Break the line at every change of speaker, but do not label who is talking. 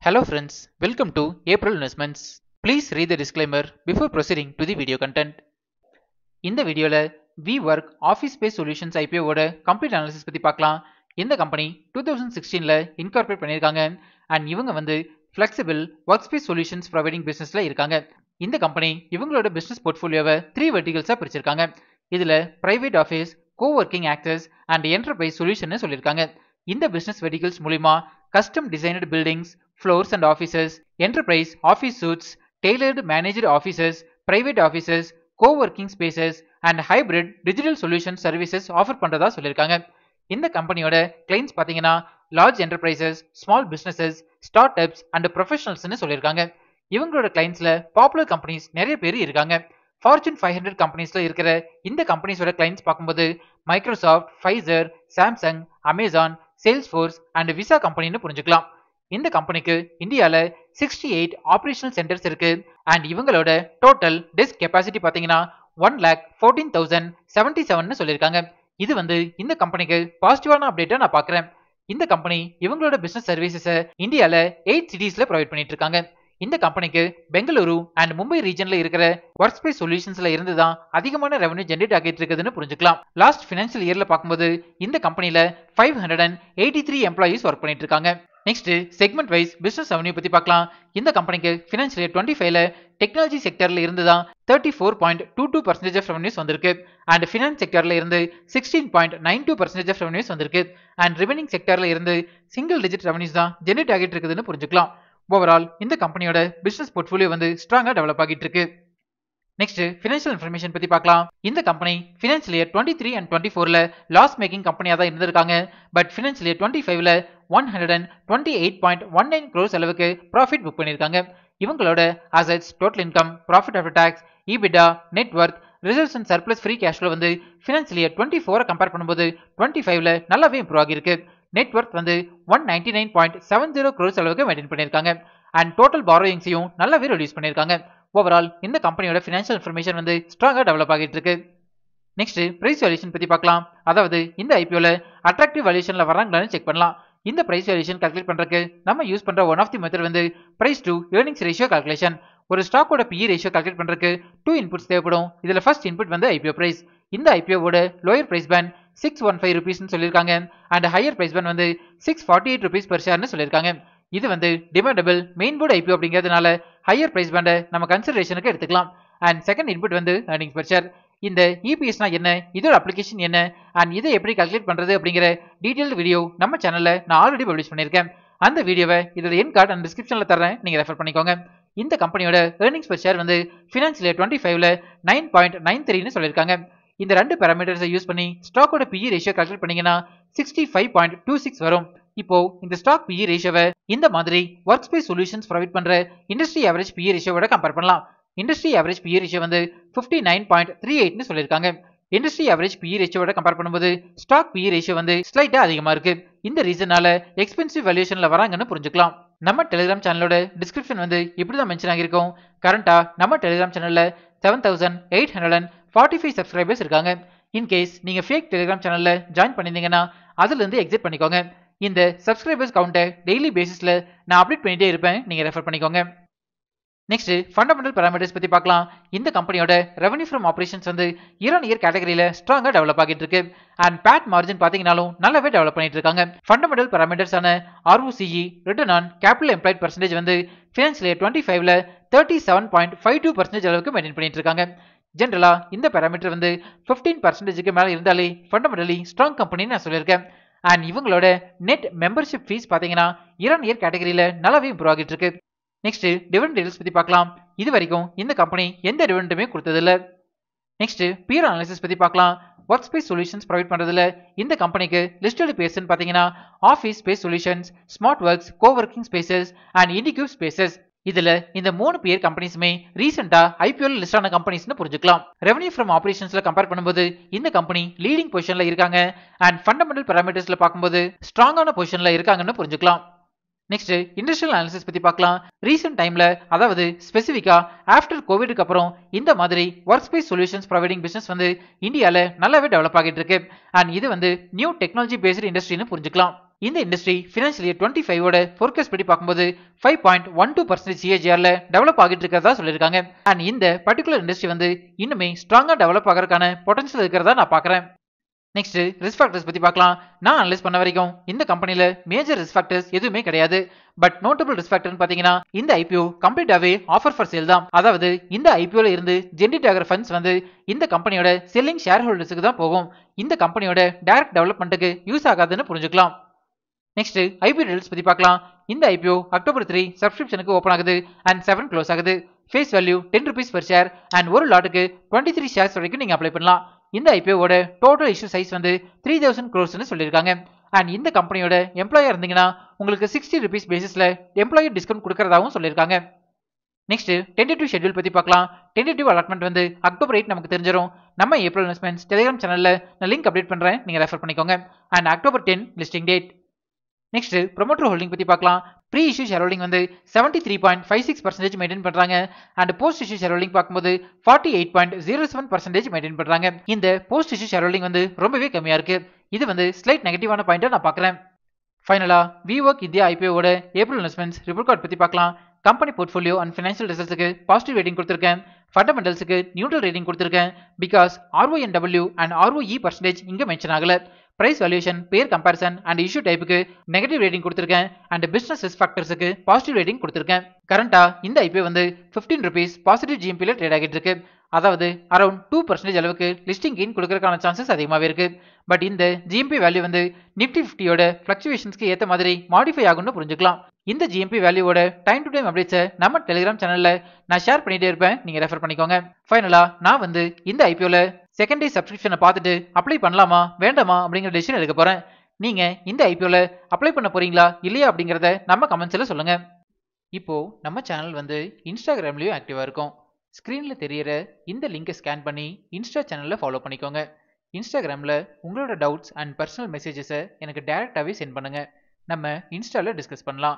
Hello friends, welcome to April Investments. Please read the disclaimer before proceeding to the video content. இந்த வீடியோல WeWork Office Space Solutions IPO ஓட complete analysis பத்தி பார்க்கலாம். இந்த company 2016ல incorporate பண்ணிருக்காங்க and இவங்க வந்து flexible workspace solutions providing businessல இருக்காங்க. இந்த கம்பெனி இவங்களோட business portfolioவை 3 verticalsா பிரிச்சிருக்காங்க. இதுல private office, co-working access and enterprise solution னு சொல்லிருக்காங்க. இந்த business verticals மூலமா custom designed buildings, floors and offices, enterprise office suites, tailored managed offices, private offices, co-working spaces and hybrid digital solution services offer பண்றதா சொல்லிருக்காங்க. இந்த கம்பெனியோட clients பாத்தீங்கன்னா large enterprises, small businesses, startups and professionals னு சொல்லிருக்காங்க. இவங்களோட clientsல popular companies நிறைய பேர் இருக்காங்க. Fortune 500 கம்பெனிஸ்ல இருக்கிற இந்த கம்பெனிஸோட clients பார்க்கும்போது Microsoft, Pfizer, Samsung, Amazon, Salesforce and Visa கம்பெனின்னு புரிஞ்சுக்கலாம். இந்த கம்பெனிக்கு இந்தியால 68 ஆபரேஷனல் சென்டர்ஸ் இருக்கு அண்ட் இவங்களோட டோட்டல் டெஸ்க் கெபாசிட்டி பாத்தீங்கன்னா 1,14,077 சொல்லிருக்காங்க. இது வந்து இந்த கம்பெனிக்கு பாசிட்டிவான அப்டேட்டா நான் பாக்குறேன். இந்த கம்பெனி இவங்களோட பிசினஸ் சர்வீசஸை இந்தியால 8 சிட்டிஸ்ல ப்ரொவைட் பண்ணிட்டு இருக்காங்க. இந்த கம்பெனிக்கு பெங்களூரு அண்ட் மும்பை ரீஜன்ல இருக்கிற ஒர்க் ஸ்பேஸ் சொல்யூஷன்ஸ்ல இருந்து தான் அதிகமான ரெவன்யூ ஜெனரேட் ஆகிட்டு இருக்குதுன்னு புரிஞ்சுக்கலாம். லாஸ்ட் ஃபினான்ஷியல் இயர்ல பார்க்கும்போது இந்த கம்பெனில 583 எம்ப்ளாயிஸ் ஒர்க் பண்ணிட்டு இருக்காங்க. Next segment wise business revenue பத்தி பார்க்கலாம். இந்த கம்பெனிக்கு ஃபினான்ஷியல் இயர் 25ல டெக்னாலஜி செக்டர்ல இருந்து தான் 34.22% ஆஃப் ரெவன்யூஸ் வந்திருக்கு அண்ட் ஃபினான்ஸ் செக்டர்ல இருந்து 16.92% ஆஃப் ரெவன்யூஸ் வந்திருக்கு அண்ட் ரிமைனிங் செக்டர்ல இருந்து சிங்கிள் டிஜிட் ரெவன்யூஸ் தான் ஜெனரேட் ஆகிட்டு இருக்குதுன்னு புரிஞ்சுக்கலாம். ஓவரால் இந்த கம்பெனியோட பிசினஸ் போர்ட்ஃபோலியோ வந்து ஸ்ட்ராங்கா டெவலப் ஆகிட்டு இருக்கு. நெக்ஸ்ட் ஃபினான்ஷியல் இன்ஃபர்மேஷன் பத்தி பார்க்கலாம். இந்த கம்பெனி ஃபினான்ஷியல் இயர் 23 அண்ட் 24ல லாஸ் மேக்கிங் கம்பெனியா தான் இருந்திருக்காங்க. பட் ஃபினான்ஷியல் இயர் 25ல 128.19 crores அளவுக்கு ப்ராஃபிட் புக் பண்ணிருக்காங்க. இவங்களோட assets, total income, profit after tax, EBITDA, net worth, reserves and surplus free cash flow வந்து ஃபினான்ஷியல் இயர் 24 கம்பேர் பண்ணும்போது 25ல நல்லாவே இம்ப்ரூவ் ஆகிருக்கு. நெட் வொர்த் வந்து 199.70 crores அளவுக்கு மெயின்டைன் பண்ணிருக்காங்க அண்ட் டோட்டல் பாரோயிங்ஸையும் நல்லாவே ரெடியூஸ் பண்ணிருக்காங்க. ஓவரால் இந்த கம்பெனியோட ஃபினான்ஷியல் இன்ஃபர்மேஷன் வந்து ஸ்ட்ராங்கா டெவலப் ஆகிட்டு இருக்கு. நெக்ஸ்ட் பிரைஸ் வேல்யூஷன் பத்தி பார்க்கலாம். அதாவது இந்த ஐபிஓல அட்ராக்டிவ் வேல்யூஷன்ல வராங்களான்னு செக் பண்ணலாம். இந்த பிரைஸ் வேல்யூஷன் கால்குலேட் பண்றதுக்கு நம்ம யூஸ் பண்ற ஒன் ஆஃப் தி மெத்தட் வந்து price to earnings ratio calculation. ஒரு ஸ்டாக்கோட PE ரேஷியோ கால்குலேட் பண்றதுக்கு 2 இன்புட்ஸ் தேவைப்படும். இதுல ஃபர்ஸ்ட் இன்புட் வந்து ஐபிஓ பிரைஸ். இந்த ஐபிஓவோட லோயர் பிரைஸ் பேண்ட் 615 rupees சொல்லிருக்காங்க அண்ட் ஹையர் பிரைஸ் பேண்ட் வந்து 648 rupees per share சொல்லிருக்காங்க. இது வந்து டிமாண்டபிள் மெயின் போர்டு ஐபிஓ அப்படிங்கிறதுனால ஹையர் பிரைஸ் பேண்டை நம்ம கன்சிடரேஷனுக்கு எடுத்துக்கலாம். அண்ட் செகண்ட் இன்புட் வந்து earnings per share. இந்த EPSனா என்ன, இதோட அப்ளிகேஷன் என்ன அண்ட் இதை எப்படி கால்குலேட் பண்றது அப்படிங்கிற டீடைல்டு வீடியோ நம்ம சேனல்ல நான் ஆல்ரெடி பப்ளிஷ் பண்ணிருக்கேன். அந்த வீடியோவை இதோட என் கார்டு அண்ட் டிஸ்கிரிப்ஷன்ல தரேன், நீங்க ரெஃபர் பண்ணிக்கோங்க. இந்த கம்பெனியோட earnings per share வந்து ஃபினான்ஷியல் இயர் 25ல 9.93 சொல்லிருக்காங்க. இந்த ரெண்டு பாராமீட்டர்ஸை யூஸ் பண்ணி ஸ்டாக்கோட PE ரேஷியோ கால்குலேட் பண்ணீங்கன்னா 65.26 வரும். இப்போ இந்த ஸ்டாக் PE ரேஷியோவை இந்த மாதிரி ஒர்க் ஸ்பேஸ் சொல்யூஷன்ஸ் ப்ரொவைட் பண்ற இண்டஸ்ட்ரி ஆவரேஜ் PE ரேஷியோவோட கம்பேர் பண்ணலாம். இண்டஸ்ட்ரி ஆவரேஜ் PE ரேஷியோ வந்து 59.38 சொல்லிருக்காங்க. இண்டஸ்ட்ரி ஆவரேஜ் PE ரேஷியோவோட கம்பேர் பண்ணும்போது ஸ்டாக் PE ரேஷியோ வந்து ஸ்லைட்டா அதிகமா இருக்கு. இந்த ரீசனால எக்ஸ்பென்சிவ் வேல்யூஷன்ல வராங்கன்னு புரிஞ்சுக்கலாம். நம்ம டெலிகிராம் சேனலோட டிஸ்கிரிப்ஷன் வந்து இப்படிதான் மென்ஷன் ஆகிருக்கும். கரண்டா நம்ம டெலிகிராம் சேனல்ல 7,845 சப்ஸ்கிரைபர்ஸ் இருக்காங்க. இன்கேஸ் நீங்க ஃபேக் டெலிகிராம் சேனல்ல ஜாயின் பண்ணிருந்தீங்கன்னா அதுல இருந்து எக்ஸிட் பண்ணிக்கோங்க. இந்த சப்ஸ்கிரைபர்ஸ் கவுண்டை டெய்லி பேசிஸ்ல நான் அப்டேட் பண்ணிட்டே இருப்பேன், நீங்க ரெஃபர் பண்ணிக்கோங்க. நெக்ஸ்ட் ஃபண்டமெண்டல் பாராமீட்டர்ஸ் பத்தி பார்க்கலாம். இந்த கம்பெனியோட ரெவன்யூ ஃப்ரம் ஆபரேஷன்ஸ் வந்து இயர் ஆன் இயர் கேட்டகரியில ஸ்ட்ராங்கா டெவலப் ஆகிட்டு இருக்கு அண்ட் பேட் மார்ஜின் பாத்தீங்கன்னாலும் நல்லாவே டெவலப் பண்ணிட்டு இருக்காங்க. ஃபண்டமெண்டல் பாராமீட்டர்ஸான ROCE, return on capital employed percentage வந்து ஃபினான்ஷியல் இயர் 25ல 37.52% அளவுக்கு மெயின்டைன் பண்ணிட்டு இருக்காங்க. ஜென்ரலா இந்த பாராமீட்டர் வந்து 15%க்கு மேல இருந்தாலே ஃபண்டமெண்டலி ஸ்ட்ராங் கம்பெனின்னு நான் சொல்லியிருக்கேன். அண்ட் இவங்களோட நெட் மெம்பர்ஷிப் ஃபீஸ் பாத்தீங்கன்னா இயர் ஆன் இயர் கேட்டகரியில நல்லாவே இம்ப்ரூவ் ஆகிட்டு இருக்கு. நெக்ஸ்ட் டிவிடெண்ட் டீல்ஸ் பத்தி பார்க்கலாம். இது வரைக்கும் இந்த கம்பெனி எந்த டிவிடெண்டுமே கொடுத்தது இல்ல. நெக்ஸ்ட் பியர் அனாலிசிஸ் பத்தி பார்க்கலாம். ஒர்க் ஸ்பேஸ் சொல்யூஷன்ஸ் ப்ரொவைட் பண்றதுல இந்த கம்பெனிக்கு லிஸ்டட் பேர்ஸ் பாத்தீங்கன்னா office space solutions, Smart Works, coworking spaces and IndiQube spaces. இதுல இந்த 3 பேர் கம்பெனிஸுமே ரீசெண்டா IPO லிஸ்ட் ஆன கம்பெனிஸ்னு புரிஞ்சுக்கலாம். ரெவன்யூ ஃப்ரம் ஆபரேஷன்ஸ்ல கம்பேர் பண்ணும்போது இந்த கம்பெனி லீடிங் பொசிஷன்ல இருக்காங்க அண்ட் ஃபண்டமெண்டல் பாராமீட்டர்ஸ்ல பார்க்கும்போது ஸ்ட்ராங்கான பொசிஷன்ல இருக்காங்கன்னு புரிஞ்சுக்கலாம். நெக்ஸ்ட் இண்டஸ்ட்ரியல் அனாலிசிஸ் பத்தி பார்க்கலாம். ரீசெண்ட் டைம்ல அதாவது ஸ்பெசிஃபிக்கா ஆஃப்டர் கோவிட்க்கு அப்புறம் இந்த மாதிரி work space solutions providing business வந்து இந்தியால நல்லாவே டெவலப் ஆகிட்டு இருக்கு அண்ட் இது வந்து நியூ டெக்னாலஜி பேஸ்டு இண்டஸ்ட்ரின்னு புரிஞ்சுக்கலாம். இந்த இண்டஸ்ட்ரி ஃபினான்ஷியல் இயர் 25ஓட ஃபோர்காஸ்ட் படி பார்க்கும்போது 5.12% CAGRல டெவலப் ஆகிட்டு இருக்கிறதா சொல்லியிருக்காங்க. அண்ட் இந்த பர்டிகுலர் இண்டஸ்ட்ரி வந்து இன்னுமே ஸ்ட்ராங்கா டெவலப் ஆகிறதுக்கான பொட்டன்ஷியல் இருக்கிறதா நான் பார்க்குறேன். நெக்ஸ்ட் ரிஸ்க் ஃபேக்டர்ஸ் பத்தி பார்க்கலாம். நான் அனலைஸ் பண்ண வரைக்கும் இந்த கம்பெனில மேஜர் ரிஸ்க் ஃபேக்டர்ஸ் எதுவுமே கிடையாது. பட் நோட்டபிள் ரிஸ்க் ஃபேக்டர்னு பாத்தீங்கன்னா இந்த ஐபிஓ கம்ப்ளீட்டாவே ஆஃபர் ஃபார் சேல் தான். அதாவது இந்த ஐபிஓல இருந்து ஜெனரேட் ஆகிற ஃபண்ட்ஸ் வந்து இந்த கம்பெனியோட செல்லிங் ஷேர் ஹோல்டர்ஸுக்கு தான் போகும். இந்த கம்பெனியோட டைரக்ட் டெவலப்மெண்ட்டுக்கு யூஸ் ஆகாதுன்னு புரிஞ்சுக்கலாம். நெக்ஸ்ட் ஐபிஓ டீடைல்ஸ் பத்தி பார்க்கலாம். இந்த ஐபிஓ October 3 சப்ஸ்கிரிப்ஷனுக்கு ஓபன் ஆகுது அண்ட் 7 க்ளோஸ் ஆகுது. Face value 10 rupees per share and ஒரு லாட்டுக்கு 23 ஷேர்ஸ் வரைக்கும் நீங்க அப்ளை பண்ணலாம். இந்த ஐபிஓவோட டோட்டல் இஷ்யூ சைஸ் வந்து 3000 crores சொல்லியிருக்காங்க. அண்ட் இந்த கம்பெனியோட எம்ப்ளாயர் இருந்தீங்கன்னா உங்களுக்கு 60 rupees பேசிஸ்ல எம்ப்ளாயி டிஸ்கவுண்ட் கொடுக்கறதாவும் சொல்லியிருக்காங்க. நெக்ஸ்ட் டென்டேட்டிவ் ஷெட்யூல் பத்தி பார்க்கலாம். டென்டேட்டிவ் அலாட்மெண்ட் வந்து October 8 நமக்கு தெரிஞ்சிடும். நம்ம ஏப்ரல் இன்வெஸ்ட்மெண்ட்ஸ் டெலிகிராம் சேனல்ல நான் லிங்க் அப்டேட் பண்றேன், நீங்க ரெஃபர் பண்ணிக்கோங்க. And October 10 listing date. Next promoter holding பத்தி பார்க்கலாம். ப்ரீ இஷ்யூ ஷேர் ஹோல்டிங் வந்து 73.56% மெயின்டைன் பண்றாங்க. And post issue share holding பார்க்கும்போது 48.07% மெயின்டைன் பண்றாங்க. இந்த போஸ்ட் இஷ்யூ ஷேர் ஹோல்டிங் வந்து ரொம்பவே கம்மியா இருக்கு. இது வந்து ஸ்லைட் நெகட்டிவான பாயிண்டா நான் பார்க்குறேன். ஃபைனலா விவொர்க் இந்தியா ஐபிஓவோட ஏப்ரல் இன்வெஸ்ட்மெண்ட்ஸ் ரிப்போர்ட் கார்டு பத்தி பார்க்கலாம். கம்பெனி போர்ட்ஃபோலியோ அண்ட் ஃபினான்ஷியல் ரிசல்ட்ஸ்க்கு பாசிட்டிவ் ரேட்டிங் கொடுத்திருக்கேன். ஃபண்டமெண்டல்ஸ்க்கு நியூட்ரல் ரேட்டிங் கொடுத்திருக்கேன். Because RONW and ROE percentage இங்க மென்ஷன் ஆகல. Price valuation, peer comparison and issue டைப்புக்கு நெகட்டிவ் ரேட்டிங் கொடுத்திருக்கேன். அண்ட் பிசினஸ் ரிஸ்க் ஃபேக்டர்ஸ்க்கு பாசிட்டிவ் ரேட்டிங் கொடுத்திருக்கேன். கரண்டா இந்த ஐபிஓ வந்து 15 rupees பாசிட்டிவ் ஜிஎம்பில ட்ரேட் ஆகிட்டு இருக்கு. அதாவது அரௌண்ட் 2% அளவுக்கு லிஸ்டிங் கெயின் கொடுக்கறதுக்கான சான்சஸ் அதிகமாகவே இருக்கு. பட் இந்த ஜிஎம்பி வேல்யூ வந்து நிப்டி 50யோட ஃபிளக்சுவேஷன்ஸ்க்கு ஏற்ற மாதிரி மாடிஃபை ஆகும்னு புரிஞ்சுக்கலாம். இந்த ஜிஎம்பி வேல்யூவோட டைம் டு டைம் அப்டேட்ஸை நம்ம டெலிகிராம் சேனல்ல நான் ஷேர் பண்ணிட்டே இருப்பேன், நீங்க ரெஃபர் பண்ணிக்கோங்க. ஃபைனலா நான் வந்து இந்த ஐபிஓல செகண்ட் டே சப்ஸ்கிரிப்ஷனை பார்த்துட்டு அப்ளை பண்ணலாமா வேண்டாமா அப்படிங்கிற டெசிஷன் எடுக்க போறேன். நீங்க இந்த ஐபிஓல அப்ளை பண்ண போறீங்களா இல்லையா அப்படிங்கறத நம்ம கமெண்ட்ஸ்ல சொல்லுங்க. இப்போ நம்ம சேனல் வந்து இன்ஸ்டாகிராம்லயும் ஆக்டிவா இருக்கும். ஸ்கிரீன்ல தெரியற இந்த லிங்கை ஸ்கேன் பண்ணி இன்ஸ்டா சேனல்ல ஃபாலோ பண்ணிக்கோங்க. இன்ஸ்டாகிராம்ல உங்களோட டவுட்ஸ் அண்ட் பர்சனல் மெசேஜஸை எனக்கு டைரக்டாவே சென்ட் பண்ணுங்க. நம்ம இன்ஸ்டால டிஸ்கஸ் பண்ணலாம்.